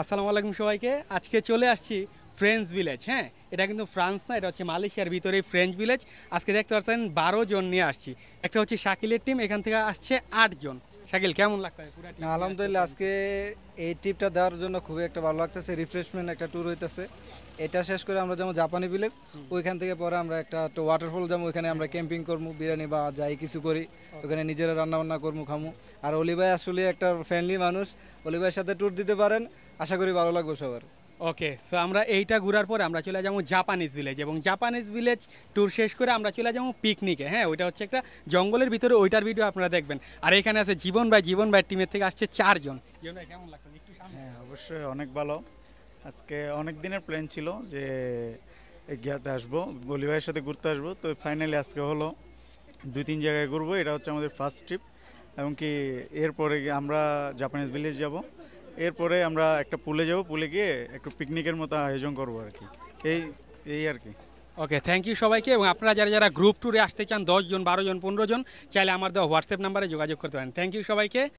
আসসালামু আলাইকুম সবাইকে। আজকে চলে আসছি ফ্রেঞ্চ ভিলেজ। হ্যাঁ, এটা কিন্তু ফ্রান্স না, এটা হচ্ছে মালয়েশিয়ার ভিতরেই ফ্রেঞ্চ ভিলেজ। আজকে দেখতে পাচ্ছেন 12 জন নিয়ে আসছি। একটা হচ্ছে শাকিলের টিম, এখান থেকে আসছে 8 জন। শাকিল, কেমন লাগবে পুরো টিম না, নিয়ে আসতে আলহামদুলিল্লাহ ফ্রেঞ্চ? আজকে এই ট্রিপটা দেওয়ার জন্য খুবই একটা ভালো লাগতেছে। রিফ্রেশমেন্ট একটা ট্যুর হইতেছে। এটা শেষ করে আমরা যেমন জাপানি ভিলেজ, ওইখান থেকে পরে আমরা একটা তো ওয়াটারফল যাবো, ওইখানে আমরা ক্যাম্পিং করবো, বিরিয়ানি বা যাই কিছু করি, ওখানে নিজেরা রান্না বান্না করবো, খামু। আর অলি ভাই আসলে একটা ফ্রেন্ডলি মানুষ, অলি ভাইয়ের সাথে ট্যুর দিতে পারেন, আশা করি ভালো লাগবে সবার। ওকে, সো আমরা এইটা ঘোরার পরে আমরা চলে যাবো জাপানিজ ভিলেজ, এবং জাপানিজ ভিলেজ ট্যুর শেষ করে আমরা চলে যাবো পিকনিকে। হ্যাঁ, ওইটা হচ্ছে একটা জঙ্গলের ভিতরে, ওইটার ভিডিও আপনারা দেখবেন। আর এখানে আছে জীবন ভাই টিমের থেকে আসছে 4 জন। জীবন ভাই, কেমন লাগবে একটু সামনে? হ্যাঁ, অবশ্যই অনেক ভালো। আজকে অনেক দিনের প্ল্যান ছিল যে এগিয়াতে আসবো, বলি ভাইয়ের সাথে ঘুরতে আসবো, তো ফাইনালি আজকে হলো। 2-3 জায়গায় ঘুরবো, এটা হচ্ছে আমাদের ফার্স্ট ট্রিপ। এবং কি এরপরে আমরা জাপানিজ ভিলেজ যাব, এরপরে আমরা একটা পুলে যাব, পুলে গিয়ে একটু পিকনিকের মতো আয়োজন করবো আর কি। এই এই আর কি। ওকে, থ্যাংক ইউ সবাইকে। এবং আপনারা যারা যারা গ্রুপ ট্যুরে আসতে চান, 10 জন 12 জন 15 জন, চাইলে আমার দেওয়া হোয়াটসঅ্যাপ নাম্বারে যোগাযোগ করতে পারেন। থ্যাংক ইউ সবাইকে।